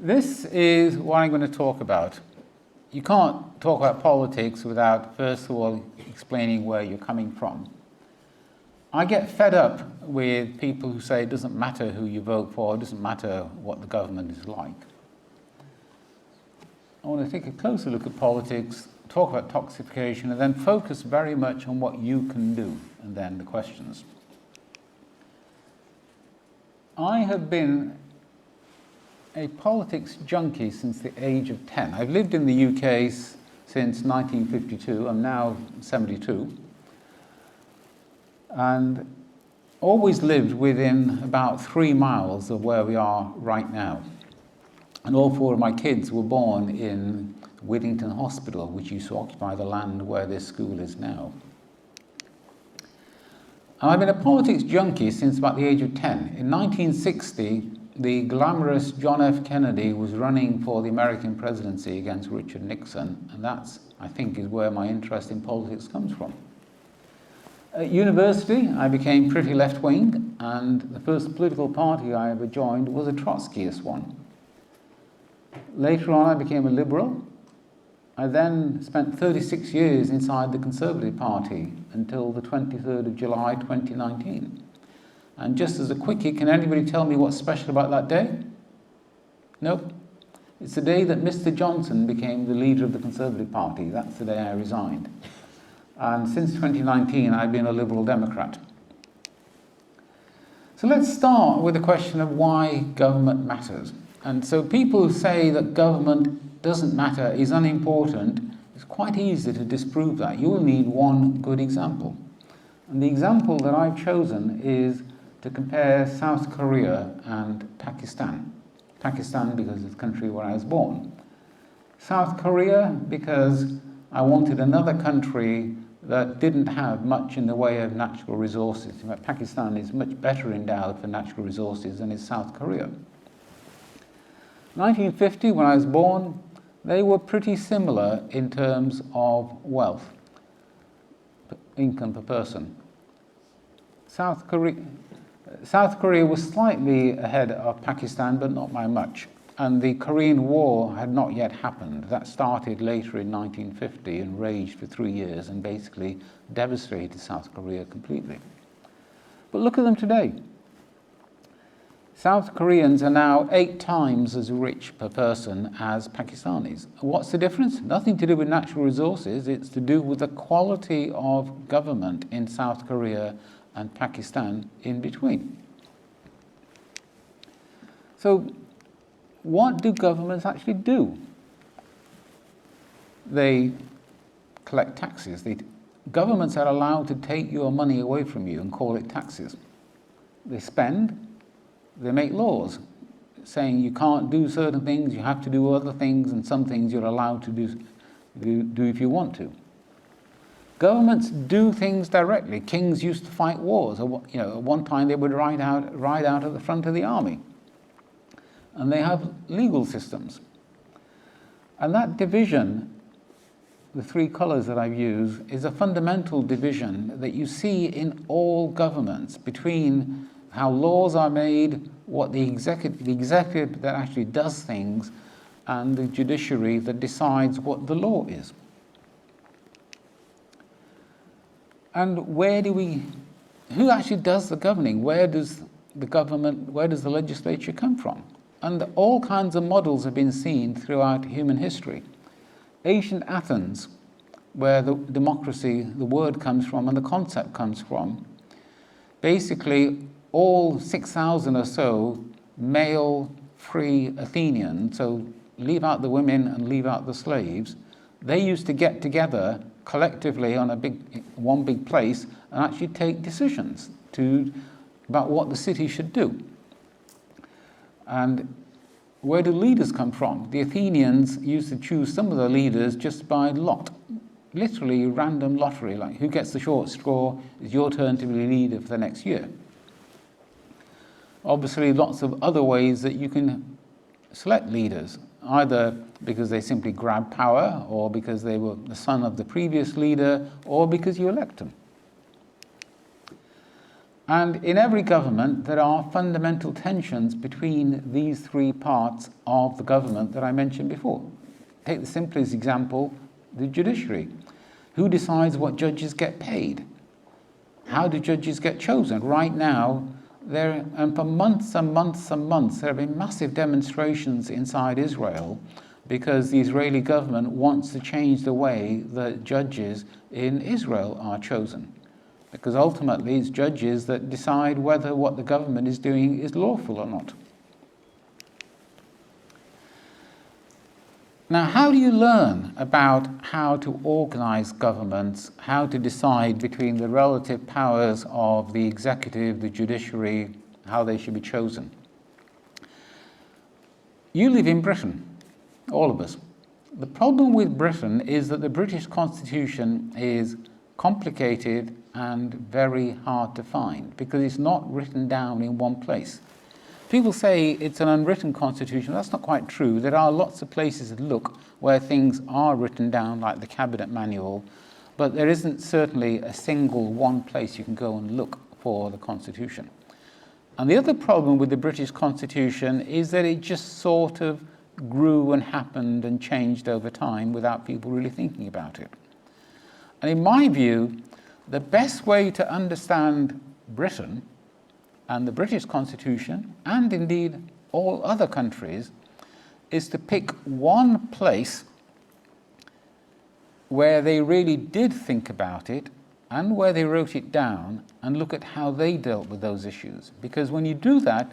This is what I'm going to talk about. You can't talk about politics without, first of all, explaining where you're coming from. I get fed up with people who say it doesn't matter who you vote for, it doesn't matter what the government is like. I want to take a closer look at politics, talk about toxification, and then focus very much on what you can do, and then the questions. I have been a politics junkie since the age of 10. I've lived in the UK since 1952. I'm now 72. And always lived within about 3 miles of where we are right now. And all 4 of my kids were born in Whittington Hospital, which used to occupy the land where this school is now. And I've been a politics junkie since about the age of 10. In 1960, the glamorous John F. Kennedy was running for the American presidency against Richard Nixon, and that's, I think, is where my interest in politics comes from. At university, I became pretty left-wing, and the first political party I ever joined was a Trotskyist one. Later on, I became a liberal. I then spent 36 years inside the Conservative Party until the 23rd of July 2019. And just as a quickie, can anybody tell me what's special about that day? Nope. It's the day that Mr. Johnson became the leader of the Conservative Party. That's the day I resigned. And since 2019, I've been a Liberal Democrat. So let's start with the question of why government matters. And so people who say that government doesn't matter, is unimportant, it's quite easy to disprove that. You will need one good example. And the example that I've chosen is to compare South Korea and Pakistan. Pakistan because it's the country where I was born. South Korea because I wanted another country that didn't have much in the way of natural resources. In fact, Pakistan is much better endowed for natural resources than is South Korea. 1950, when I was born, they were pretty similar in terms of wealth, income per person. South Korea was slightly ahead of Pakistan, but not by much. And the Korean War had not yet happened. That started later in 1950 and raged for 3 years and basically devastated South Korea completely. But look at them today. South Koreans are now 8 times as rich per person as Pakistanis. What's the difference? Nothing to do with natural resources. It's to do with the quality of government in South Korea and Pakistan in between. So what do governments actually do? They collect taxes. Governments are allowed to take your money away from you and call it taxes. They spend, they make laws saying you can't do certain things, you have to do other things, and some things you're allowed to do if you want to. Governments do things directly. Kings used to fight wars. At one time they would ride out at the front of the army. And they have legal systems. And that division, the 3 colors that I've used, is a fundamental division that you see in all governments between how laws are made, what the executive that actually does things, and the judiciary that decides what the law is. And who actually does the governing? Where does the legislature come from? And all kinds of models have been seen throughout human history. Ancient Athens, where the democracy, the word comes from and the concept comes from, basically all 6,000 or so male free Athenians, so leave out the women and leave out the slaves, they used to get together collectively on one big place and actually take decisions about what the city should do. And where do leaders come from? The Athenians used to choose some of the leaders just by lot, literally random lottery, like who gets the short straw, it's your turn to be leader for the next year. Obviously, lots of other ways that you can select leaders, either because they simply grab power, or because they were the son of the previous leader, or because you elect them. And in every government, there are fundamental tensions between these three parts of the government that I mentioned before. Take the simplest example, the judiciary. Who decides what judges get paid? How do judges get chosen? Right now, and for months and months and months, there have been massive demonstrations inside Israel because the Israeli government wants to change the way that judges in Israel are chosen. Because ultimately, it's judges that decide whether what the government is doing is lawful or not. Now, how do you learn about how to organize governments, how to decide between the relative powers of the executive, the judiciary, how they should be chosen? You live in Britain, all of us. The problem with Britain is that the British Constitution is complicated and very hard to find because it's not written down in one place. People say it's an unwritten constitution. That's not quite true. There are lots of places to look where things are written down, like the Cabinet Manual, but there isn't certainly a single one place you can go and look for the Constitution. And the other problem with the British Constitution is that it just sort of grew and happened and changed over time without people really thinking about it. And in my view, the best way to understand Britain and the British Constitution, and indeed all other countries, is to pick one place where they really did think about it and where they wrote it down and look at how they dealt with those issues. Because when you do that,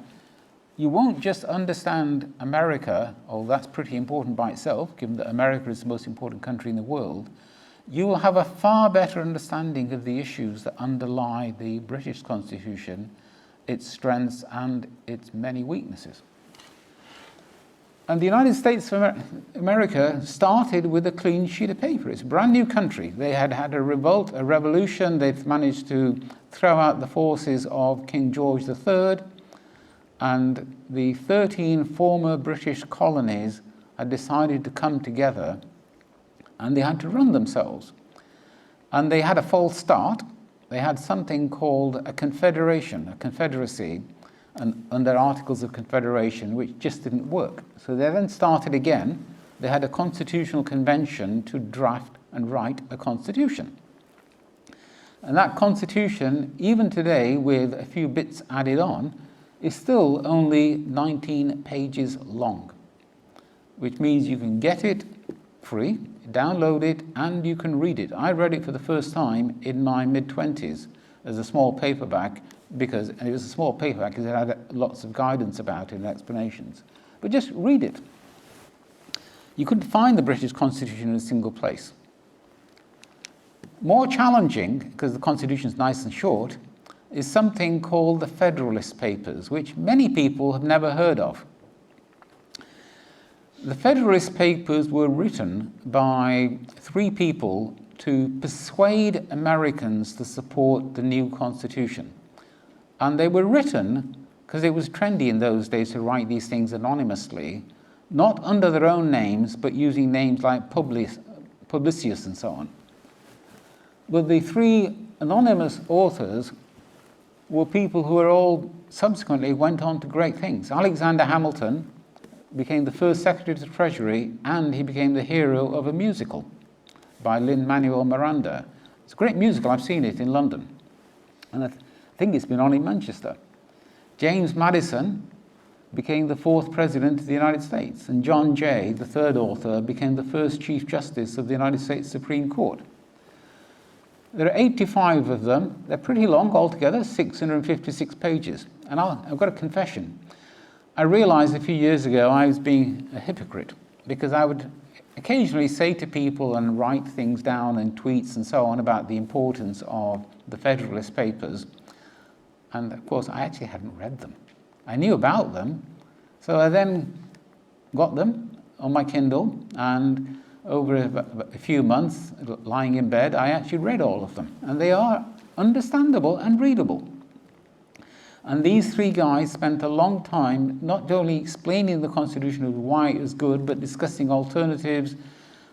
you won't just understand America, although that's pretty important by itself, given that America is the most important country in the world. You will have a far better understanding of the issues that underlie the British Constitution, its strengths and its many weaknesses. And the United States of America started with a clean sheet of paper. It's a brand new country. They had had a revolt, a revolution. They've managed to throw out the forces of King George III. And the 13 former British colonies had decided to come together and they had to run themselves. And they had a false start. They had something called a confederation, a confederacy, and under Articles of Confederation, which just didn't work. So they then started again. They had a constitutional convention to draft and write a constitution. And that constitution, even today, with a few bits added on, is still only 19 pages long, which means you can get it free, download it, and you can read it. I read it for the first time in my mid-20s as a small paperback, and it was a small paperback because it had lots of guidance about it and explanations. But just read it. You couldn't find the British Constitution in a single place. More challenging, because the Constitution is nice and short, is something called the Federalist Papers, which many people have never heard of. The Federalist Papers were written by three people to persuade Americans to support the new Constitution. And they were written because it was trendy in those days to write these things anonymously, not under their own names, but using names like Publicius and so on. But the three anonymous authors were people who were all subsequently went on to great things. Alexander Hamilton became the first Secretary of the Treasury, and he became the hero of a musical by Lin-Manuel Miranda. It's a great musical. I've seen it in London. And I think it's been on in Manchester. James Madison became the fourth President of the United States, and John Jay, the third author, became the first Chief Justice of the United States Supreme Court. There are 85 of them. They're pretty long altogether, 656 pages. And I've got a confession. I realized a few years ago I was being a hypocrite because I would occasionally say to people and write things down in tweets and so on about the importance of the Federalist Papers. And of course, I actually hadn't read them. I knew about them. So I then got them on my Kindle, and over a few months, lying in bed, I actually read all of them. And they are understandable and readable. And these three guys spent a long time not only explaining the Constitution of why it was good, but discussing alternatives.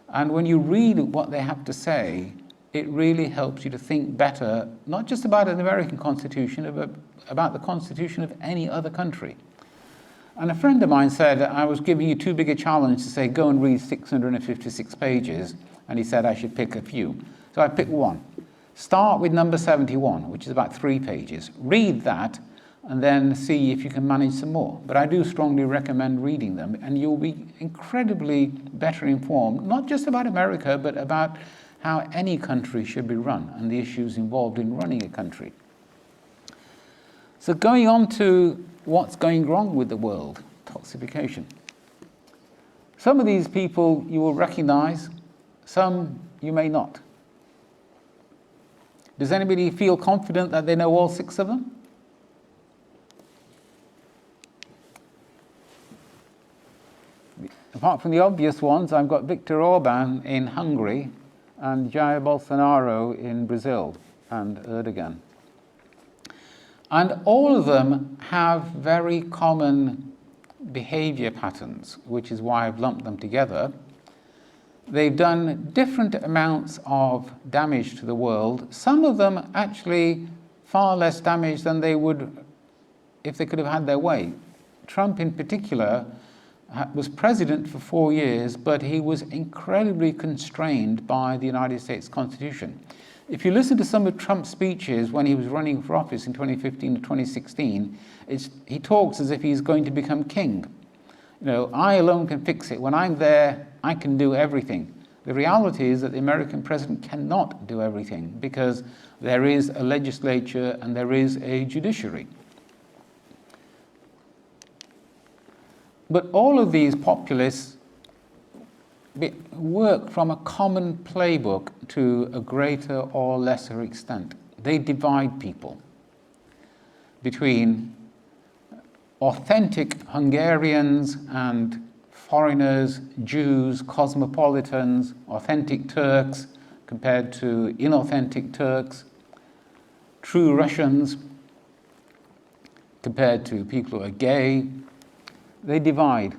And when you read what they have to say, it really helps you to think better, not just about an American Constitution, but about the Constitution of any other country. And a friend of mine said, I was giving you too big a challenge to say, go and read 656 pages, and he said I should pick a few. So I picked one. Start with number 71, which is about 3 pages. Read that, and then see if you can manage some more. But I do strongly recommend reading them, and you'll be incredibly better informed, not just about America, but about how any country should be run and the issues involved in running a country. So going on to what's going wrong with the world, toxification. Some of these people you will recognize, some you may not. Does anybody feel confident that they know all 6 of them? Apart from the obvious ones, I've got Viktor Orban in Hungary and Jair Bolsonaro in Brazil and Erdogan. And all of them have very common behavior patterns, which is why I've lumped them together. They've done different amounts of damage to the world, some of them actually far less damage than they would if they could have had their way. Trump in particular was president for 4 years, but he was incredibly constrained by the United States Constitution. If you listen to some of Trump's speeches when he was running for office in 2015 to 2016, he talks as if he's going to become king. You know, I alone can fix it. When I'm there, I can do everything. The reality is that the American president cannot do everything because there is a legislature and there is a judiciary. But all of these populists work from a common playbook to a greater or lesser extent. They divide people between authentic Hungarians and foreigners, Jews, cosmopolitans, authentic Turks compared to inauthentic Turks, true Russians compared to people who are gay. They divide.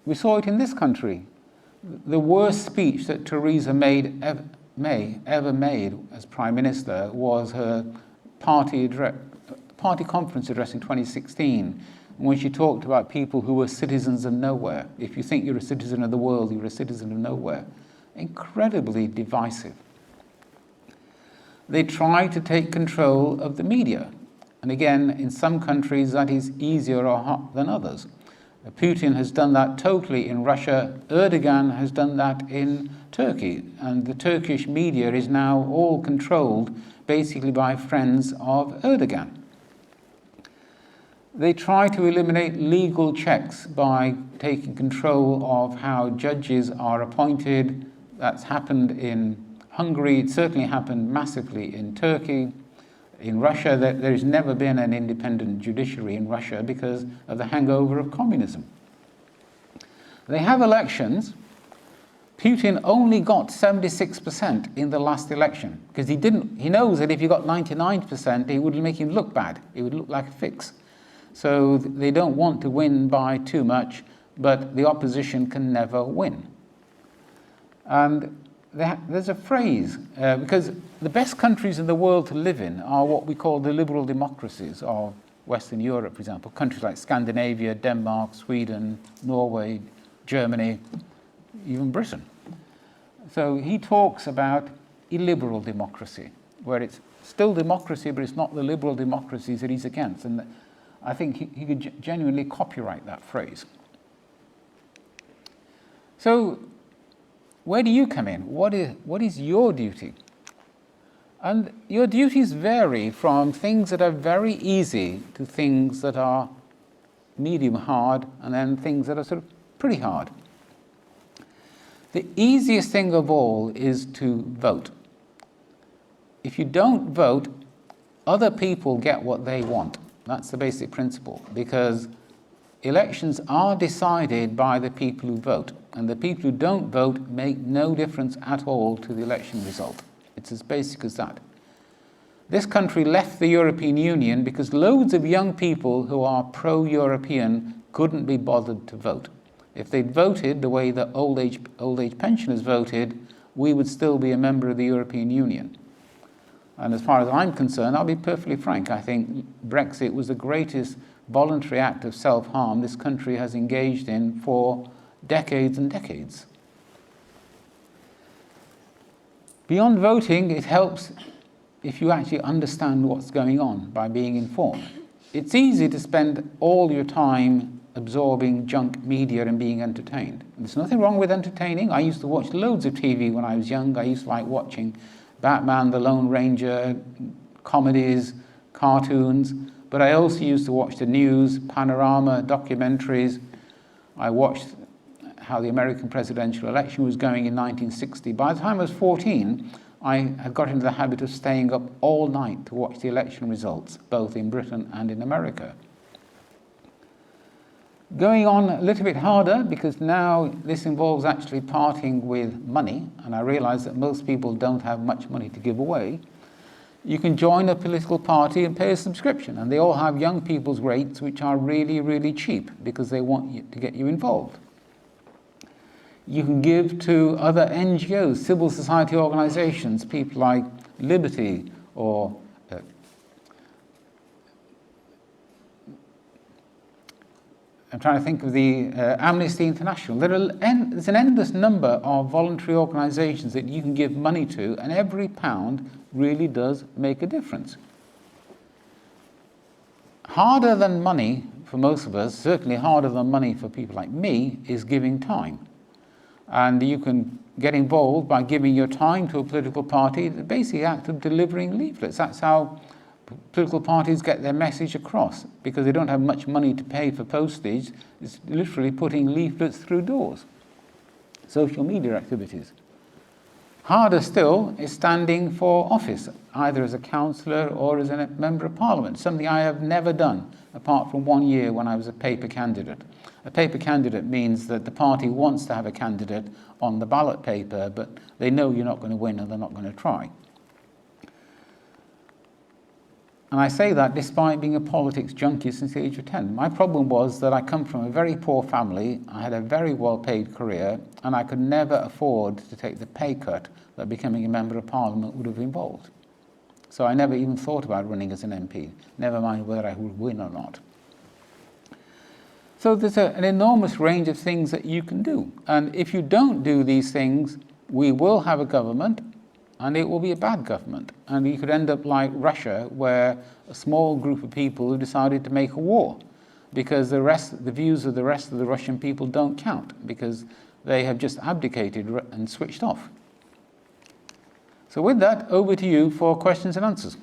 We saw it in this country. The worst speech that Theresa May ever made as Prime Minister was her party conference address in 2016, when she talked about people who were citizens of nowhere. If you think you're a citizen of the world, you're a citizen of nowhere. Incredibly divisive. They try to take control of the media. And again, in some countries that is easier than others. Putin has done that totally in Russia. Erdogan has done that in Turkey. And the Turkish media is now all controlled basically by friends of Erdogan. They try to eliminate legal checks by taking control of how judges are appointed. That's happened in Hungary. It certainly happened massively in Turkey. In Russia, there has never been an independent judiciary in Russia because of the hangover of communism. They have elections. Putin only got 76% in the last election because he knows that if he got 99%, it would make him look bad. It would look like a fix. So they don't want to win by too much, but the opposition can never win. And there's a phrase, because the best countries in the world to live in are what we call the liberal democracies of Western Europe, for example, countries like Scandinavia, Denmark, Sweden, Norway, Germany, even Britain. So he talks about illiberal democracy, where it's still democracy, but it's not the liberal democracies that he's against. And I think he could genuinely copyright that phrase. So where do you come in? What is your duty? And your duties vary from things that are very easy to things that are medium hard, and then things that are sort of pretty hard. The easiest thing of all is to vote. If you don't vote, other people get what they want. That's the basic principle, because elections are decided by the people who vote, and the people who don't vote make no difference at all to the election result. It's as basic as that. This country left the European Union because loads of young people who are pro-European couldn't be bothered to vote. If they'd voted the way that old age pensioners voted, we would still be a member of the European Union. And as far as I'm concerned, I'll be perfectly frank, I think Brexit was the greatest voluntary act of self-harm this country has engaged in for decades and decades. Beyond voting, it helps if you actually understand what's going on by being informed. It's easy to spend all your time absorbing junk media and being entertained. There's nothing wrong with entertaining. I used to watch loads of TV when I was young. I used to like watching Batman, the Lone Ranger, comedies, cartoons, but I also used to watch the news, panorama, documentaries. I watched how the American presidential election was going in 1960. By the time I was 14, I had got into the habit of staying up all night to watch the election results, both in Britain and in America. Going on a little bit harder, because now this involves actually parting with money, and I realize that most people don't have much money to give away. You can join a political party and pay a subscription, and they all have young people's rates, which are really, really cheap, because they want to get you involved. You can give to other NGOs, civil society organizations, people like Liberty or I'm trying to think of the Amnesty International. There's an endless number of voluntary organizations that you can give money to, and every pound really does make a difference. Harder than money for most of us, certainly harder than money for people like me, is giving time. And you can get involved by giving your time to a political party, the basic act of delivering leaflets. That's how political parties get their message across, because they don't have much money to pay for postage. It's literally putting leaflets through doors. Social media activities. Harder still is standing for office, either as a councillor or as a member of parliament, something I have never done, apart from 1 year when I was a paper candidate. A paper candidate means that the party wants to have a candidate on the ballot paper, but they know you're not going to win and they're not going to try. And I say that despite being a politics junkie since the age of 10. My problem was that I come from a very poor family, I had a very well-paid career, and I could never afford to take the pay cut that becoming a member of parliament would have involved. So I never even thought about running as an MP, never mind whether I would win or not. So there's an enormous range of things that you can do. And if you don't do these things, we will have a government, and it will be a bad government. And you could end up like Russia, where a small group of people who decided to make a war, because the views of the rest of the Russian people don't count, because they have just abdicated and switched off. So with that, over to you for questions and answers.